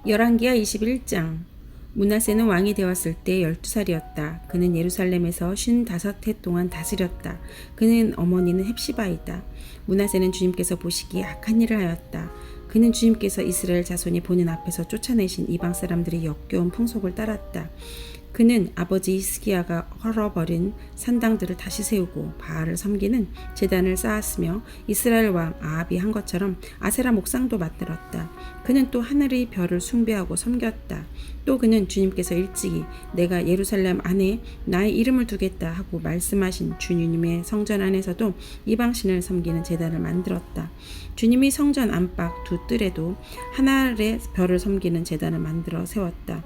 열왕기하 21장. 므낫세는 왕이 되었을 때 12살이었다. 그는 예루살렘에서 55해 동안 다스렸다. 그는 어머니는 헵시바이다. 므낫세는 주님께서 보시기에 악한 일을 하였다. 그는 주님께서 이스라엘 자손이 보는 앞에서 쫓아내신 이방 사람들의 역겨운 풍속을 따랐다. 그는 아버지 히스기야가 헐어버린 산당들을 다시 세우고 바알을 섬기는 제단을 쌓았으며 이스라엘 왕 아합이 한 것처럼 아세라 목상도 만들었다. 그는 또 하늘의 별을 숭배하고 섬겼다. 또 그는 주님께서 일찍이 내가 예루살렘 안에 나의 이름을 두겠다 하고 말씀하신 주님의 성전 안에서도 이방신을 섬기는 제단을 만들었다. 주님이 성전 안팎 두 뜰에도 하늘의 별을 섬기는 제단을 만들어 세웠다.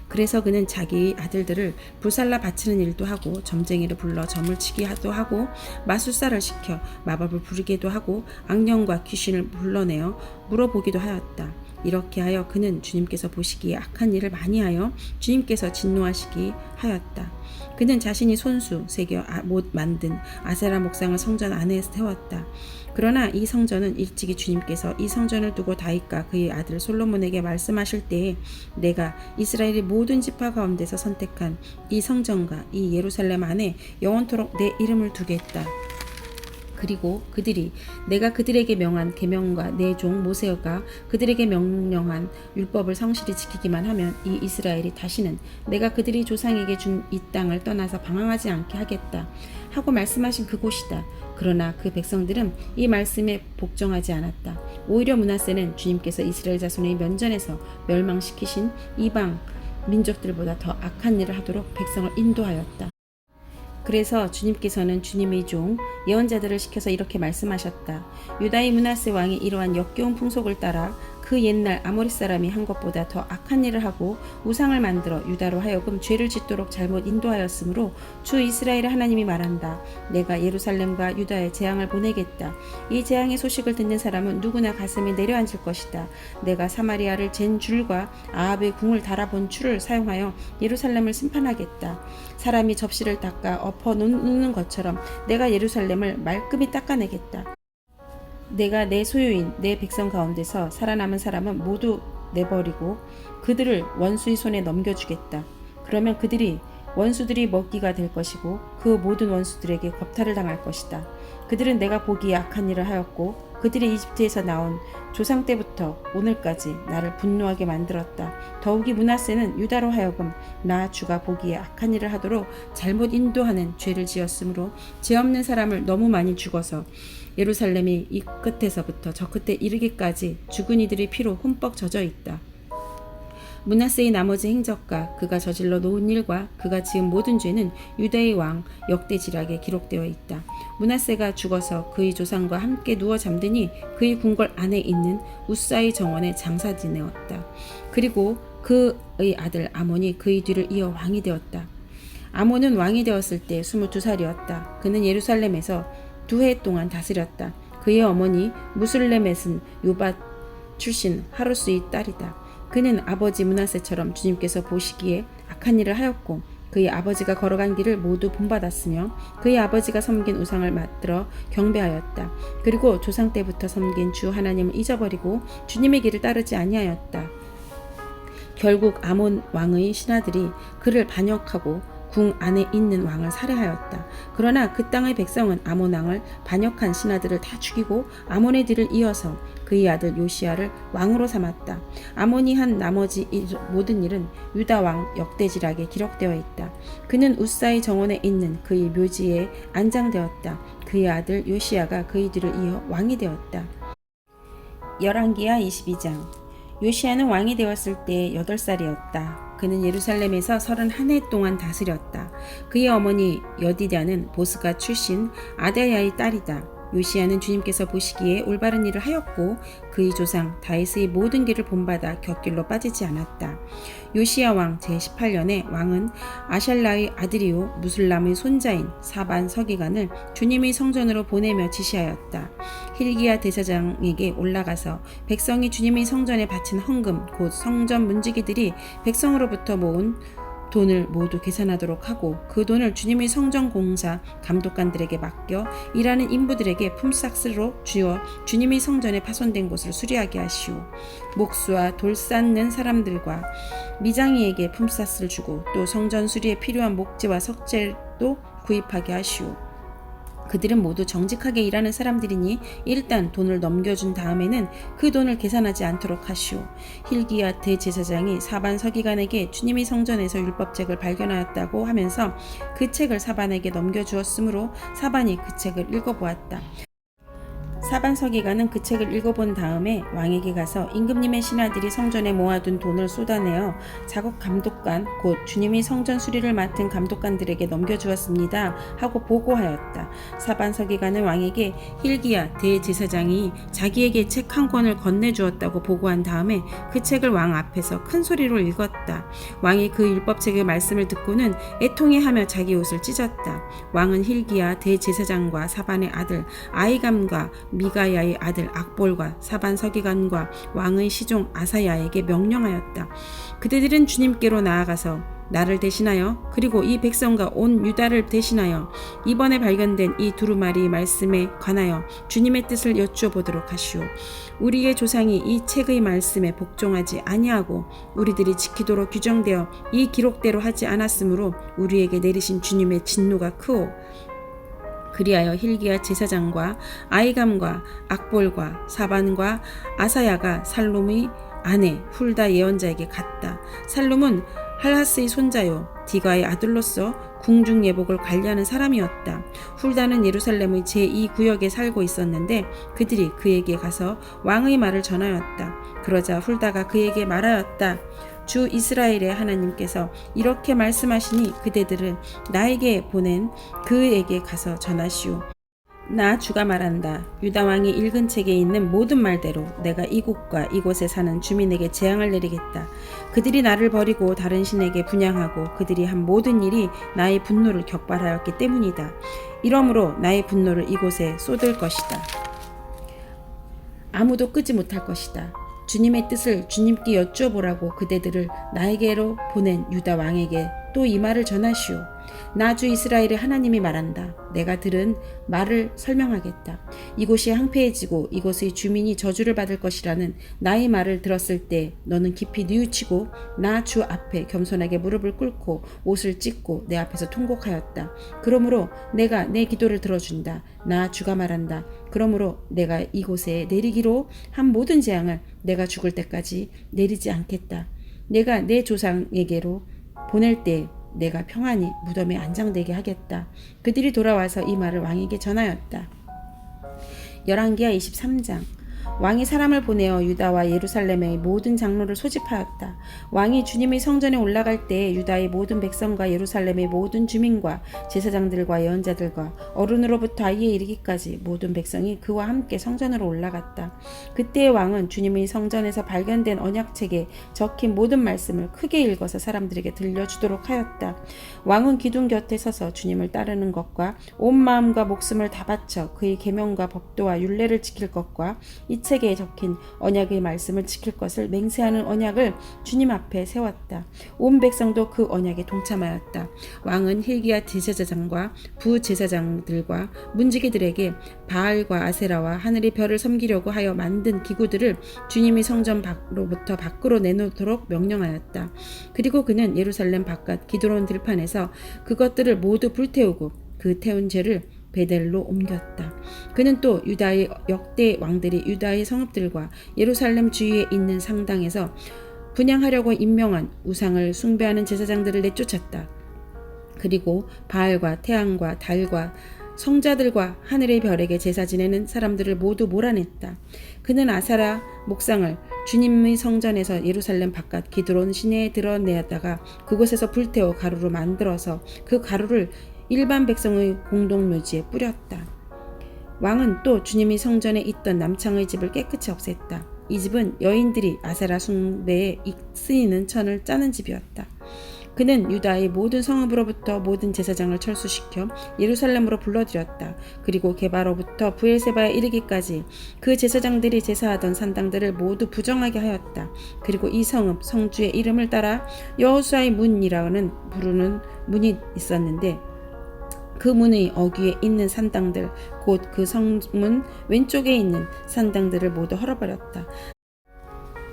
그래서 그는 자기 아들들을 불살라 바치는 일도 하고 점쟁이를 불러 점을 치기도 하고 마술사를 시켜 마법을 부리기도 하고 악령과 귀신을 불러내어 물어보기도 하였다. 이렇게 하여 그는 주님께서 보시기에 악한 일을 많이 하여 주님께서 진노하시기 하였다. 그는 자신이 손수 새겨 못 만든 아세라 목상을 성전 안에 세웠다. 그러나 이 성전은 일찍이 주님께서 이 성전을 두고 다윗과 그의 아들 솔로몬에게 말씀하실 때에 내가 이스라엘의 모든 지파 가운데서 선택한 이 성전과 이 예루살렘 안에 영원토록 내 이름을 두겠다. 그리고 그들이 내가 그들에게 명한 계명과 내 종 모세가 그들에게 명령한 율법을 성실히 지키기만 하면 이 이스라엘이 다시는 내가 그들이 조상에게 준 이 땅을 떠나서 방황하지 않게 하겠다 하고 말씀하신 그곳이다. 그러나 그 백성들은 이 말씀에 복종하지 않았다. 오히려 므낫세는 주님께서 이스라엘 자손의 면전에서 멸망시키신 이방 민족들보다 더 악한 일을 하도록 백성을 인도하였다. 그래서 주님께서는 주님의 종 예언자들을 시켜서 이렇게 말씀하셨다. 유다의 므낫세 왕이 이러한 역겨운 풍속을 따라 그 옛날 아모리 사람이 한 것보다 더 악한 일을 하고 우상을 만들어 유다로 하여금 죄를 짓도록 잘못 인도하였으므로 주 이스라엘의 하나님이 말한다. 내가 예루살렘과 유다에 재앙을 보내겠다. 이 재앙의 소식을 듣는 사람은 누구나 가슴이 내려앉을 것이다. 내가 사마리아를 잰 줄과 아합의 궁을 달아본 줄을 사용하여 예루살렘을 심판하겠다. 사람이 접시를 닦아 엎어 놓는 것처럼 내가 예루살렘을 말끔히 닦아내겠다. 내가 내 소유인 내 백성 가운데서 살아남은 사람은 모두 내버리고 그들을 원수의 손에 넘겨주겠다. 그러면 그들이 원수들이 먹이가 될 것이고 그 모든 원수들에게 겁탈을 당할 것이다. 그들은 내가 보기에 악한 일을 하였고 그들이 이집트에서 나온 조상 때부터 오늘까지 나를 분노하게 만들었다. 더욱이 므낫세는 유다로 하여금 나 주가 보기에 악한 일을 하도록 잘못 인도하는 죄를 지었으므로 죄 없는 사람을 너무 많이 죽어서 예루살렘이 이 끝에서부터 저 끝에 이르기까지 죽은 이들의 피로 흠뻑 젖어 있다. 므낫세의 나머지 행적과 그가 저질러 놓은 일과 그가 지은 모든 죄는 유다의 왕 역대지락에 기록되어 있다. 므낫세가 죽어서 그의 조상과 함께 누워 잠드니 그의 궁궐 안에 있는 우사의 정원에 장사 지내었다. 그리고 그의 아들 아몬이 그의 뒤를 이어 왕이 되었다. 아몬은 왕이 되었을 때 22살이었다. 그는 예루살렘에서 2해 동안 다스렸다. 그의 어머니 무슬레멧은 요밧 출신 하루스의 딸이다. 그는 아버지 므낫세처럼 주님께서 보시기에 악한 일을 하였고 그의 아버지가 걸어간 길을 모두 본받았으며 그의 아버지가 섬긴 우상을 만들어 경배하였다. 그리고 조상 때부터 섬긴 주 하나님을 잊어버리고 주님의 길을 따르지 아니하였다. 결국 아몬 왕의 신하들이 그를 반역하고 궁 안에 있는 왕을 살해하였다. 그러나 그 땅의 백성은 아몬 왕을 반역한 신하들을 다 죽이고 아몬의 뒤를 이어서 그의 아들 요시야를 왕으로 삼았다. 아몬이 한 나머지 모든 일은 유다 왕 역대지락에 기록되어 있다. 그는 우사의 정원에 있는 그의 묘지에 안장되었다. 그의 아들 요시야가 그의 뒤를 이어 왕이 되었다. 열왕기하 22장. 요시야는 왕이 되었을 때 8살이었다. 그는 예루살렘에서 31해 동안 다스렸다. 그의 어머니 여디다는 보스가 출신 아다야의 딸이다. 요시야는 주님께서 보시기에 올바른 일을 하였고 그의 조상 다윗의 모든 길을 본받아 곁길로 빠지지 않았다. 요시야 왕 제18년에 왕은 아샬라의 아들이요 무슬람의 손자인 사반 서기관을 주님의 성전으로 보내며 지시하였다. 힐기야 대사장에게 올라가서 백성이 주님의 성전에 바친 헌금 곧 성전 문지기들이 백성으로부터 모은 돈을 모두 계산하도록 하고 그 돈을 주님의 성전 공사 감독관들에게 맡겨 일하는 인부들에게 품삯으로 주어 주님의 성전에 파손된 곳을 수리하게 하시오. 목수와 돌 쌓는 사람들과 미장이에게 품삯을 주고 또 성전 수리에 필요한 목재와 석재도 구입하게 하시오. 그들은 모두 정직하게 일하는 사람들이니 일단 돈을 넘겨준 다음에는 그 돈을 계산하지 않도록 하시오. hil기야 대제사장이 사반 서기관에게 주님의 성전에서 율법책을 발견하였다고 하면서 그 책을 사반에게 넘겨주었으므로 사반이 그 책을 읽어보았다. 사반 서기관은 그 책을 읽어본 다음에 왕에게 가서 임금님의 신하들이 성전에 모아둔 돈을 쏟아내어 작업 감독관 곧 주님의 성전 수리를 맡은 감독관들에게 넘겨주었습니다 하고 보고하였다. 사반 서기관은 왕에게 hil기야 대제사장이 자기에게 책 한 권을 건네주었다고 보고한 다음에 그 책을 왕 앞에서 큰 소리로 읽었다. 왕이 그 율법책의 말씀을 듣고는 애통해하며 자기 옷을 찢었다. 왕은 hil기야 대제사장과 사반의 아들 아히감과 미가야의 아들 악볼과 사반 서기관과 왕의 시종 아사야에게 명령하였다. 그들은 주님께로 나아가서 나를 대신하여 그리고 이 백성과 온 유다를 대신하여 이번에 발견된 이 두루마리 말씀에 관하여 주님의 뜻을 여쭈어보도록 하시오. 우리의 조상이 이 책의 말씀에 복종하지 아니하고 우리들이 지키도록 규정되어 이 기록대로 하지 않았으므로 우리에게 내리신 주님의 진노가 크오. 그리하여 hil기야 제사장과 아히감과 악볼과 사반과 아사야가 살룸의 아내 훌다 예언자에게 갔다. 살룸은 할하스의 손자요 디가의 아들로서 궁중 예복을 관리하는 사람이었다. 훌다는 예루살렘의 제2구역에 살고 있었는데 그들이 그에게 가서 왕의 말을 전하였다. 그러자 훌다가 그에게 말하였다. 주 이스라엘의 하나님께서 이렇게 말씀하시니 그대들은 나에게 보낸 그에게 가서 전하시오. 나 주가 말한다. 유다 왕이 읽은 책에 있는 모든 말대로 내가 이곳과 이곳에 사는 주민에게 재앙을 내리겠다. 그들이 나를 버리고 다른 신에게 분향하고 그들이 한 모든 일이 나의 분노를 격발하였기 때문이다. 이러므로 나의 분노를 이곳에 쏟을 것이다. 아무도 끄지 못할 것이다. 주님의 뜻을 주님께 여쭈어보라고 그대들을 나에게로 보낸 유다 왕에게 또 이 말을 전하시오. 나 주 이스라엘의 하나님이 말한다. 내가 들은 말을 설명하겠다. 이곳이 황폐해지고 이곳의 주민이 저주를 받을 것이라는 나의 말을 들었을 때 너는 깊이 뉘우치고 나 주 앞에 겸손하게 무릎을 꿇고 옷을 찢고 내 앞에서 통곡하였다. 그러므로 내가 내 기도를 들어준다. 나 주가 말한다. 그러므로 내가 이곳에 내리기로 한 모든 재앙을 내가 죽을 때까지 내리지 않겠다. 내가 내 조상에게로 보낼 때 내가 평안히 무덤에 안장되게 하겠다. 그들이 돌아와서 이 말을 왕에게 전하였다. 열왕기하 23장. 왕이 사람을 보내어 유다와 예루살렘의 모든 장로를 소집하였다. 왕이 주님의 성전에 올라갈 때 유다의 모든 백성과 예루살렘의 모든 주민과 제사장들과 예언자들과 어른으로부터 아이에 이르기까지 모든 백성이 그와 함께 성전으로 올라갔다. 그때의 왕은 주님의 성전에서 발견된 언약책에 적힌 모든 말씀을 크게 읽어서 사람들에게 들려주도록 하였다. 왕은 기둥 곁에 서서 주님을 따르는 것과 온 마음과 목숨을 다 바쳐 그의 계명과 법도와 율례를 지킬 것과 이 책에 적힌 언약의 말씀을 지킬 것을 맹세하는 언약을 주님 앞에 세웠다. 온 백성도 그 언약에 동참하였다. 왕은 hil기야 제사장과 부제사장들과 문지기들에게 바알과 아세라와 하늘의 별을 섬기려고 하여 만든 기구들을 주님의 성전 밖으로부터 밖으로 내놓도록 명령하였다. 그리고 그는 예루살렘 바깥 기드론 들판에서 그것들을 모두 불태우고 그 태운 죄를 베델로 옮겼다. 그는 또 유다의 역대 왕들이 유다의 성읍들과 예루살렘 주위에 있는 상당에서 분향하려고 임명한 우상을 숭배하는 제사장들을 내쫓았다. 그리고 바알과 태양과 달과 성자들과 하늘의 별에게 제사 지내는 사람들을 모두 몰아냈다. 그는 아사라 목상을 주님의 성전에서 예루살렘 바깥 기드론 시내에 드러내었다가 그곳에서 불태워 가루로 만들어서 그 가루를 일반 백성의 공동묘지에 뿌렸다. 왕은 또 주님의 성전에 있던 남창의 집을 깨끗이 없앴다. 이 집은 여인들이 아세라 숭배에 쓰이는 천을 짜는 집이었다. 그는 유다의 모든 성읍으로부터 모든 제사장을 철수시켜 예루살렘으로 불러들였다. 그리고 게바로부터 브엘세바에 이르기까지 그 제사장들이 제사하던 산당들을 모두 부정하게 하였다. 그리고 이 성읍 성주의 이름을 따라 여호수아의 문이라는 부르는 문이 있었는데 그 문의 어귀에 있는 산당들 곧 그 성문 왼쪽에 있는 산당들을 모두 헐어버렸다.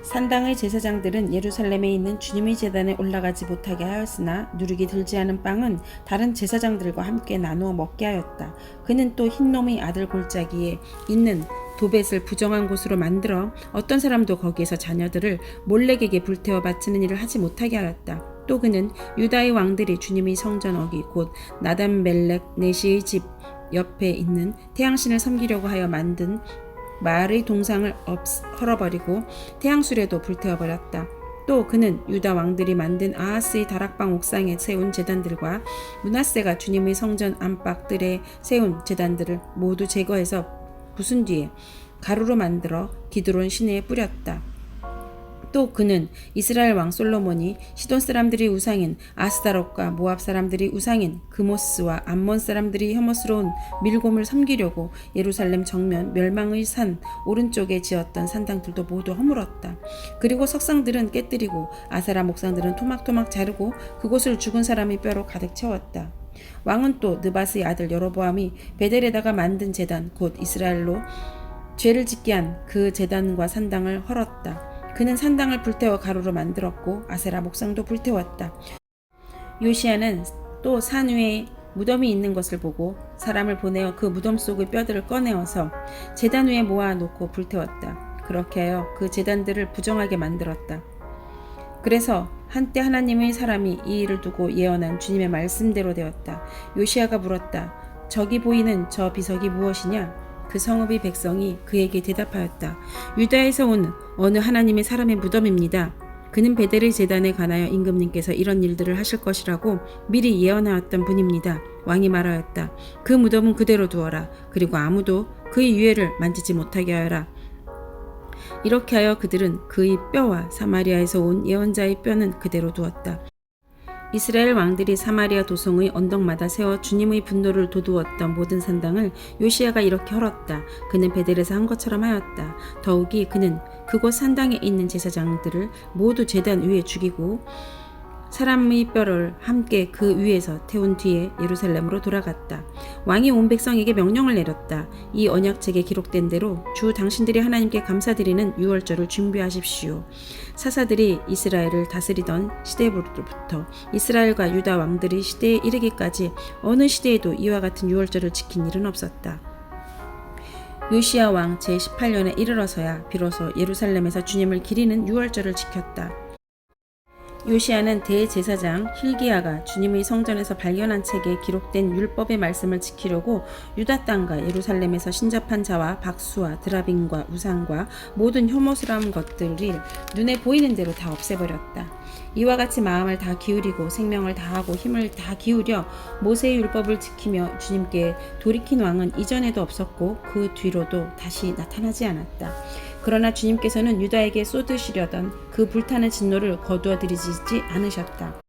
산당의 제사장들은 예루살렘에 있는 주님의 제단에 올라가지 못하게 하였으나 누룩이 들지 않은 빵은 다른 제사장들과 함께 나누어 먹게 하였다. 그는 또 흰놈의 아들 골짜기에 있는 도벳을 부정한 곳으로 만들어 어떤 사람도 거기에서 자녀들을 몰렉에게 불태워 바치는 일을 하지 못하게 하였다. 또 그는 유다의 왕들이 주님의 성전 어기 곧 나단 멜렉 네시의 집 옆에 있는 태양신을 섬기려고 하여 만든 마을의 동상을 헐어버리고 태양수레도 불태워버렸다. 또 그는 유다 왕들이 만든 아하스의 다락방 옥상에 세운 제단들과 므낫세가 주님의 성전 안팎들에 세운 제단들을 모두 제거해서 부순 뒤에 가루로 만들어 기드론 시내에 뿌렸다. 또 그는 이스라엘 왕 솔로몬이 시돈 사람들이 우상인 아스다롯과 모압 사람들이 우상인 그모스와 암몬 사람들이 혐오스러운 밀곰을 섬기려고 예루살렘 정면 멸망의 산 오른쪽에 지었던 산당들도 모두 허물었다. 그리고 석상들은 깨뜨리고 아세라 목상들은 토막토막 자르고 그곳을 죽은 사람의 뼈로 가득 채웠다. 왕은 또 느바스의 아들 여로보암이 베델에다가 만든 제단 곧 이스라엘로 죄를 짓게 한 그 제단과 산당을 헐었다. 그는 산당을 불태워 가루로 만들었고 아세라 목상도 불태웠다. 요시야는 또 산 위에 무덤이 있는 것을 보고 사람을 보내어 그 무덤 속의 뼈들을 꺼내어서 제단 위에 모아놓고 불태웠다. 그렇게 하여 그 제단들을 부정하게 만들었다. 그래서 한때 하나님의 사람이 이 일을 두고 예언한 주님의 말씀대로 되었다. 요시야가 물었다. 저기 보이는 저 비석이 무엇이냐? 그 성읍의 백성이 그에게 대답하였다. 유다에서 온 어느 하나님의 사람의 무덤입니다. 그는 베델의 제단에 관하여 임금님께서 이런 일들을 하실 것이라고 미리 예언하였던 분입니다. 왕이 말하였다. 그 무덤은 그대로 두어라. 그리고 아무도 그의 유해를 만지지 못하게 하여라. 이렇게 하여 그들은 그의 뼈와 사마리아에서 온 예언자의 뼈는 그대로 두었다. 이스라엘 왕들이 사마리아 도성의 언덕마다 세워 주님의 분노를 돋우었던 모든 산당을 요시야가 이렇게 헐었다. 그는 베델에서 한 것처럼 하였다. 더욱이 그는 그곳 산당에 있는 제사장들을 모두 제단 위에 죽이고 사람의 뼈를 함께 그 위에서 태운 뒤에 예루살렘으로 돌아갔다. 왕이 온 백성에게 명령을 내렸다. 이 언약책에 기록된 대로 주 당신들이 하나님께 감사드리는 유월절을 준비하십시오. 사사들이 이스라엘을 다스리던 시대부터 이스라엘과 유다 왕들이 시대에 이르기까지 어느 시대에도 이와 같은 유월절을 지킨 일은 없었다. 요시야 왕 제18년에 이르러서야 비로소 예루살렘에서 주님을 기리는 유월절을 지켰다. 요시야는 대제사장 힐기야가 주님의 성전에서 발견한 책에 기록된 율법의 말씀을 지키려고 유다 땅과 예루살렘에서 신접한 자와 박수와 드라빔과 우상과 모든 혐오스러운 것들을 눈에 보이는 대로 다 없애버렸다. 이와 같이 마음을 다 기울이고 생명을 다하고 힘을 다 기울여 모세의 율법을 지키며 주님께 돌이킨 왕은 이전에도 없었고 그 뒤로도 다시 나타나지 않았다. 그러나 주님께서는 유다에게 쏟으시려던 그 불타는 진노를 거두어들이지 않으셨다.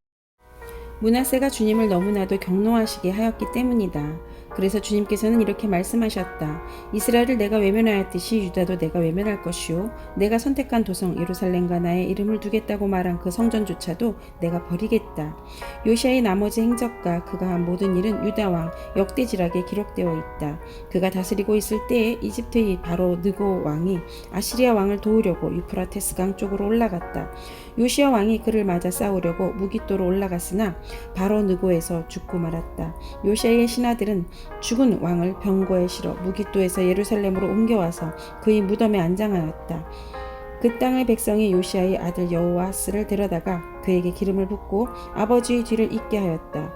므낫세가 주님을 너무나도 경노하시게 하였기 때문이다. 그래서 주님께서는 이렇게 말씀하셨다. 이스라엘을 내가 외면하였듯이 유다도 내가 외면할 것이요 내가 선택한 도성 예루살렘과 나의 이름을 두겠다고 말한 그 성전조차도 내가 버리겠다. 요시야의 나머지 행적과 그가 한 모든 일은 유다 왕 역대지락에 기록되어 있다. 그가 다스리고 있을 때에 이집트의 바로 느고 왕이 아시리아 왕을 도우려고 유프라테스 강 쪽으로 올라갔다. 요시야 왕이 그를 맞아 싸우려고 무깃도로 올라갔으나 바로 느고에서 죽고 말았다. 요시야의 신하들은 죽은 왕을 병거에 실어 무깃도에서 예루살렘으로 옮겨와서 그의 무덤에 안장하였다. 그 땅의 백성이 요시야의 아들 여호아스를 데려다가 그에게 기름을 붓고 아버지의 뒤를 잇게 하였다.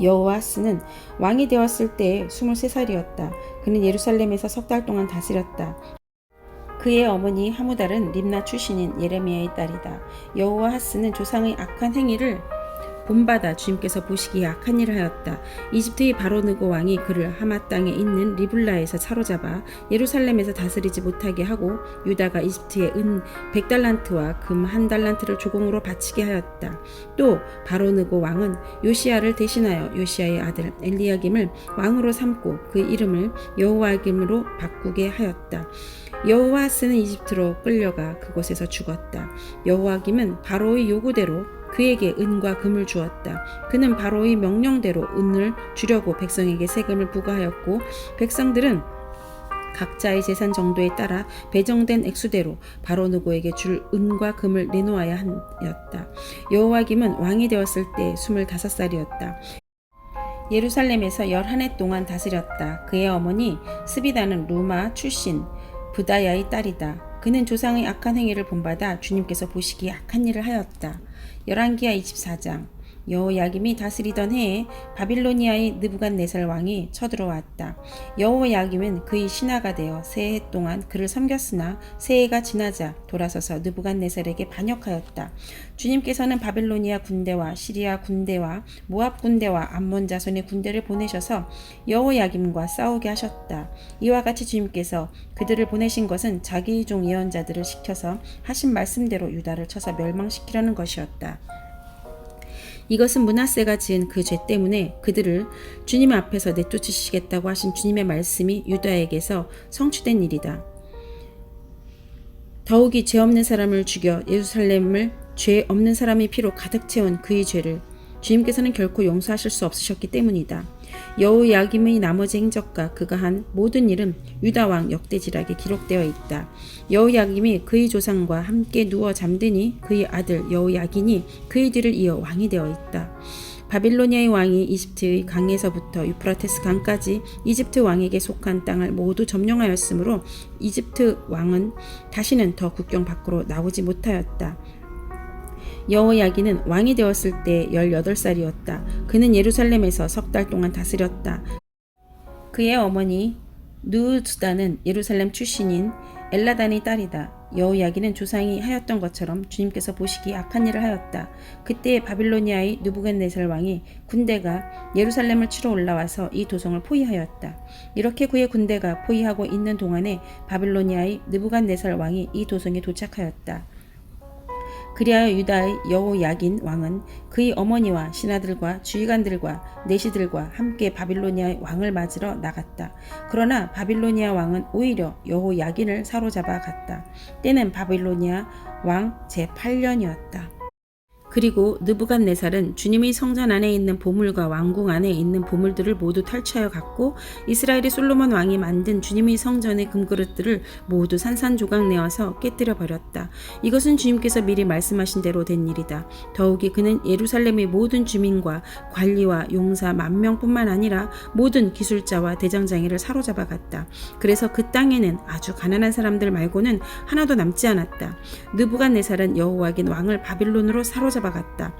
여호아스는 왕이 되었을 때에 23살이었다. 그는 예루살렘에서 석 달 동안 다스렸다. 그의 어머니 하무달은 림나 출신인 예레미야의 딸이다. 여호아하스는 조상의 악한 행위를 본받아 주님께서 보시기에 악한 일을 하였다. 이집트의 바로느고 왕이 그를 하마 땅에 있는 리블라에서 사로잡아 예루살렘에서 다스리지 못하게 하고 유다가 이집트에 은 100달란트와 금 1달란트를 조공으로 바치게 하였다. 또 바로느고 왕은 요시야를 대신하여 요시야의 아들 엘리야김을 왕으로 삼고 그 이름을 여호와김으로 바꾸게 하였다. 여호아스는 이집트로 끌려가 그곳에서 죽었다. 여호와김은 바로의 요구대로 그에게 은과 금을 주었다. 그는 바로의 명령대로 은을 주려고 백성에게 세금을 부과하였고 백성들은 각자의 재산 정도에 따라 배정된 액수대로 바로느고에게 줄 은과 금을 내놓아야 하였다. 여호와김은 왕이 되었을 때 25살이었다. 예루살렘에서 11해 동안 다스렸다. 그의 어머니 스비다는 루마 출신 부다야의 딸이다. 그는 조상의 악한 행위를 본받아 주님께서 보시기에 악한 일을 하였다. 열왕기하 24장. 여호야김이 다스리던 해에 바빌로니아의 느부갓네살 왕이 쳐들어왔다. 여호야김은 그의 신하가 되어 세 해 동안 그를 섬겼으나 세 해가 지나자 돌아서서 느부갓네살에게 반역하였다. 주님께서는 바빌로니아 군대와 시리아 군대와 모압 군대와 암몬 자손의 군대를 보내셔서 여호야김과 싸우게 하셨다. 이와 같이 주님께서 그들을 보내신 것은 자기의 종 예언자들을 시켜서 하신 말씀대로 유다를 쳐서 멸망시키려는 것이었다. 이것은 므낫세가 지은 그 죄 때문에 그들을 주님 앞에서 내쫓으시겠다고 하신 주님의 말씀이 유다에게서 성취된 일이다. 더욱이 죄 없는 사람을 죽여 예루살렘을 죄 없는 사람의 피로 가득 채운 그의 죄를 주님께서는 결코 용서하실 수 없으셨기 때문이다. 여호야김의 나머지 행적과 그가 한 모든 일은 유다왕 역대지락에 기록되어 있다. 여호야김이 그의 조상과 함께 누워 잠드니 그의 아들 여호야긴이 그의 뒤를 이어 왕이 되어 있다. 바빌로니아의 왕이 이집트의 강에서부터 유프라테스 강까지 이집트 왕에게 속한 땅을 모두 점령하였으므로 이집트 왕은 다시는 더 국경 밖으로 나오지 못하였다. 여호야긴은 왕이 되었을 때 18살이었다. 그는 예루살렘에서 3달 동안 다스렸다. 그의 어머니 누우두다는 예루살렘 출신인 엘라단의 딸이다. 여호야긴은 조상이 하였던 것처럼 주님께서 보시기에 악한 일을 하였다. 그때 바빌로니아의 느부갓네살 왕이 군대가 예루살렘을 치러 올라와서 이 도성을 포위하였다. 이렇게 그의 군대가 포위하고 있는 동안에 바빌로니아의 느부갓네살 왕이 이 도성에 도착하였다. 그리하여 유다의 여호야긴 왕은 그의 어머니와 신하들과 주의관들과 내시들과 함께 바빌로니아의 왕을 맞으러 나갔다. 그러나 바빌로니아 왕은 오히려 여호야긴을 사로잡아 갔다. 때는 바빌로니아 왕 제8년이었다. 그리고 느부갓네살은 주님의 성전 안에 있는 보물과 왕궁 안에 있는 보물들을 모두 탈취하여 갔고 이스라엘의 솔로몬 왕이 만든 주님의 성전의 금그릇들을 모두 산산조각 내어서 깨뜨려 버렸다. 이것은 주님께서 미리 말씀하신 대로 된 일이다. 더욱이 그는 예루살렘의 모든 주민과 관리와 용사 10,000명뿐만 아니라 모든 기술자와 대장장이를 사로잡아 갔다. 그래서 그 땅에는 아주 가난한 사람들 말고는 하나도 남지 않았다. 느부갓네살은 여호야긴 왕을 바빌론으로 사로잡아 갔다.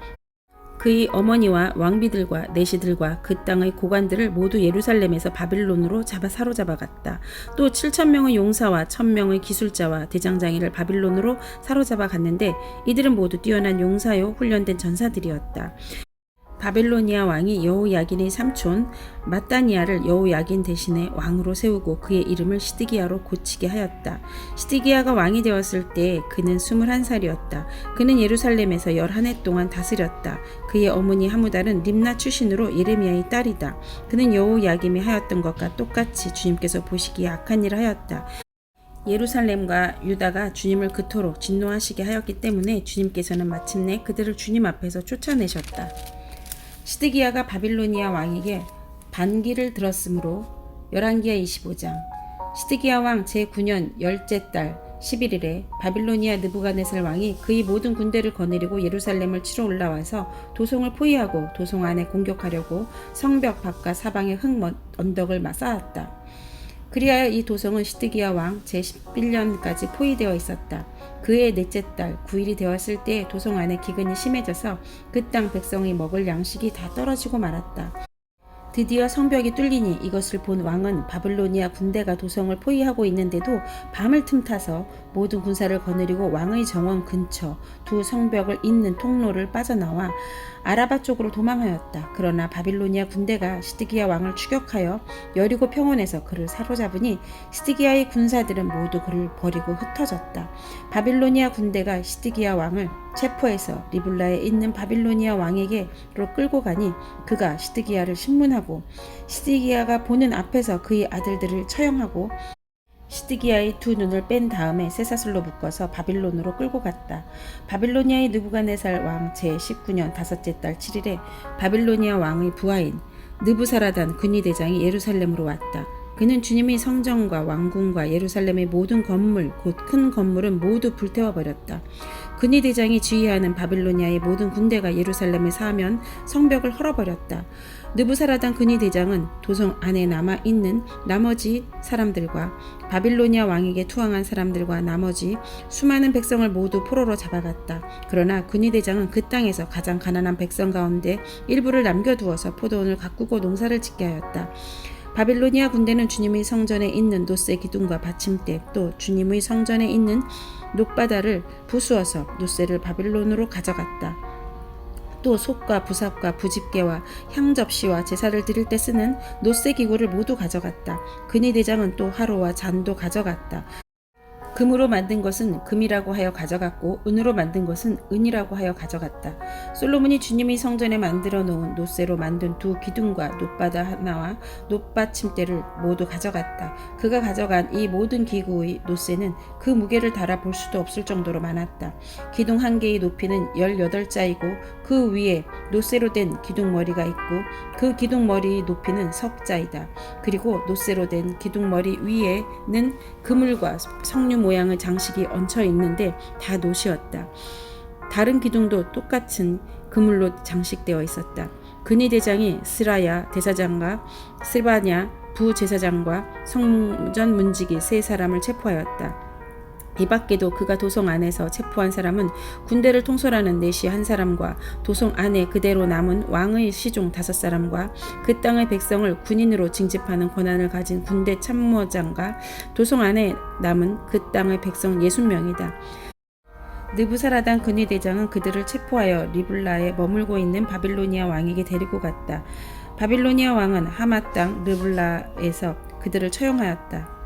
그의 어머니와 왕비들과 내시들과 그 땅의 고관들을 모두 예루살렘에서 바빌론으로 사로잡아 갔다. 또 7,000명의 용사와 1,000명의 기술자와 대장장이를 바빌론으로 사로잡아 갔는데 이들은 모두 뛰어난 용사요 훈련된 전사들이었다. 바빌로니아 왕이 여호야긴의 삼촌 마따니아를 여호야긴 대신에 왕으로 세우고 그의 이름을 시드기야로 고치게 하였다. 시드기야가 왕이 되었을 때 그는 21살이었다. 그는 예루살렘에서 11해 동안 다스렸다. 그의 어머니 하무달은 림나 출신으로 예레미야의 딸이다. 그는 여호야김이 하였던 것과 똑같이 주님께서 보시기에 악한 일을 하였다. 예루살렘과 유다가 주님을 그토록 진노하시게 하였기 때문에 주님께서는 마침내 그들을 주님 앞에서 쫓아내셨다. 시드기야가 바빌로니아 왕에게 반기를 들었으므로 열왕기하 25장. 시드기야 왕 제9년 10째 달 11일에 바빌로니아 느부갓네살 왕이 그의 모든 군대를 거느리고 예루살렘을 치러 올라와서 도성을 포위하고 도성 안에 공격하려고 성벽 바깥 사방에 흙 언덕을 쌓았다. 그리하여 이 도성은 시드기야 왕 제11년까지 포위되어 있었다. 그해 넷째 달 9일이 되었을 때 도성 안에 기근이 심해져서 그 땅 백성이 먹을 양식이 다 떨어지고 말았다. 드디어 성벽이 뚫리니 이것을 본 왕은 바빌로니아 군대가 도성을 포위하고 있는데도 밤을 틈타서 모든 군사를 거느리고 왕의 정원 근처 두 성벽을 잇는 통로를 빠져나와 아라바 쪽으로 도망하였다. 그러나 바빌로니아 군대가 시드기야 왕을 추격하여 여리고 평원에서 그를 사로잡으니 시드기야의 군사들은 모두 그를 버리고 흩어졌다. 바빌로니아 군대가 시드기야 왕을 체포해서 리블라에 있는 바빌로니아 왕에게로 끌고 가니 그가 시드기야를 신문하고 시드기야가 보는 앞에서 그의 아들들을 처형하고 시드기야의 두 눈을 뺀 다음에 쇠사슬로 묶어서 바빌론으로 끌고 갔다. 바빌로니아의 느부갓네살 왕 제19년 다섯째 달 7일에 바빌로니아 왕의 부하인 느부사라단 군의대장이 예루살렘으로 왔다. 그는 주님의 성전과 왕궁과 예루살렘의 모든 건물, 곧 큰 건물은 모두 불태워버렸다. 군의대장이 지휘하는 바빌로니아의 모든 군대가 예루살렘을 사하면 성벽을 헐어버렸다. 느부사라단 군의대장은 도성 안에 남아있는 나머지 사람들과 바빌로니아 왕에게 투항한 사람들과 나머지 수많은 백성을 모두 포로로 잡아갔다. 그러나 군의대장은 그 땅에서 가장 가난한 백성 가운데 일부를 남겨두어서 포도원을 가꾸고 농사를 짓게 하였다. 바빌로니아 군대는 주님의 성전에 있는 노세 기둥과 받침대 또 주님의 성전에 있는 녹바다를 부수어서 노세를 바빌론으로 가져갔다. 또 솥과 부삽과 부집게와 향접시와 제사를 드릴 때 쓰는 노세 기구를 모두 가져갔다. 근위대장은 또 화로와 잔도 가져갔다. 금으로 만든 것은 금이라고 하여 가져갔고 은으로 만든 것은 은이라고 하여 가져갔다. 솔로몬이 주님의 성전에 만들어 놓은 노쇠로 만든 두 기둥과 놋바다 하나와 놋받침대를 모두 가져갔다. 그가 가져간 이 모든 기구의 노쇠는 그 무게를 달아 볼 수도 없을 정도로 많았다. 기둥 한 개의 높이는 18자이고 그 위에 노쇠로 된 기둥머리가 있고 그 기둥머리의 높이는 석자이다. 그리고 노쇠로 된 기둥머리 위에는 그물과 석류 모양의 장식이 얹혀 있는데 다 놋이었다. 다른 기둥도 똑같은 그물로 장식되어 있었다. 근위대장이 스라야 대사장과 스바냐 부제사장과 성전 문지기 세 사람을 체포하였다. 이 밖에도 그가 도성 안에서 체포한 사람은 군대를 통솔하는 내시 한 사람과 도성 안에 그대로 남은 왕의 시종 5사람과 그 땅의 백성을 군인으로 징집하는 권한을 가진 군대 참모장과 도성 안에 남은 그 땅의 백성 60명이다. 느부사라단 근위대장은 그들을 체포하여 리블라에 머물고 있는 바빌로니아 왕에게 데리고 갔다. 바빌로니아 왕은 하마 땅 르블라에서 그들을 처형하였다.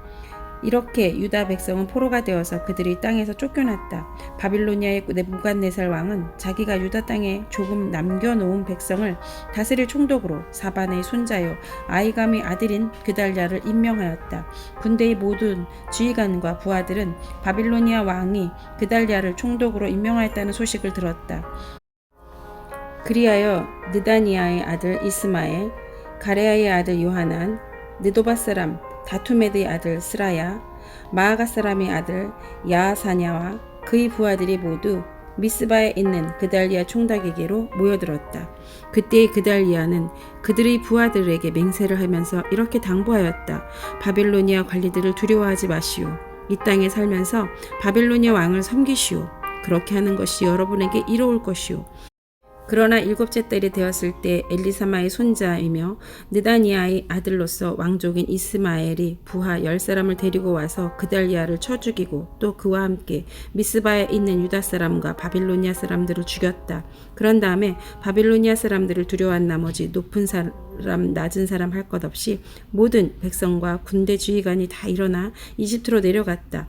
이렇게 유다 백성은 포로가 되어서 그들이 땅에서 쫓겨났다. 바빌로니아의 느부갓네살 왕은 자기가 유다 땅에 조금 남겨놓은 백성을 다스릴 총독으로 사반의 손자요 아이감의 아들인 그달랴를 임명하였다. 군대의 모든 지휘관과 부하들은 바빌로니아 왕이 그달랴를 총독으로 임명하였다는 소식을 들었다. 그리하여 느다니아의 아들 이스마엘, 가레아의 아들 요하난, 느도바 사람 다투메드의 아들 스라야, 마아가 사람의 아들 야사냐와 그의 부하들이 모두 미스바에 있는 그달리아 총독에게로 모여들었다. 그때의 그달리아는 그들의 부하들에게 맹세를 하면서 이렇게 당부하였다. 바빌로니아 관리들을 두려워하지 마시오. 이 땅에 살면서 바빌로니아 왕을 섬기시오. 그렇게 하는 것이 여러분에게 이로울 것이오. 그러나 7째 달이 되었을 때 엘리사마의 손자이며 느다니아의 아들로서 왕족인 이스마엘이 부하 10사람을 데리고 와서 그달리아를 쳐 죽이고 또 그와 함께 미스바에 있는 유다 사람과 바빌로니아 사람들을 죽였다. 그런 다음에 바빌로니아 사람들을 두려워한 나머지 높은 사람 낮은 사람 할 것 없이 모든 백성과 군대 지휘관이 다 일어나 이집트로 내려갔다.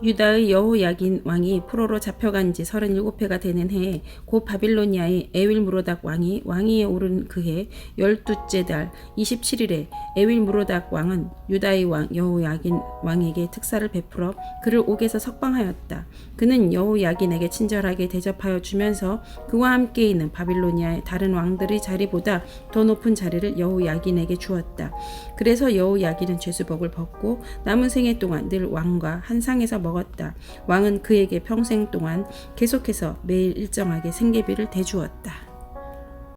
유다의 여호야긴 왕이 포로로 잡혀간 지 37해가 되는 해에 곧 바빌로니아의 에윌무로닥 왕이 왕위에 오른 그해 12째 달 27일에 에윌무로닥 왕은 유다의 왕 여호야긴 왕에게 특사를 베풀어 그를 옥에서 석방하였다. 그는 여호야긴에게 친절하게 대접하여 주면서 그와 함께 있는 바빌로니아의 다른 왕들의 자리보다 더 높은 자리를 여호야긴에게 주었다. 그래서 여호야긴은 죄수복을 벗고 남은 생애 동안 늘 왕과 한 상에서 먹었다. 왕은 그에게 평생 동안 계속해서 매일 일정하게 생계비를 대주었다.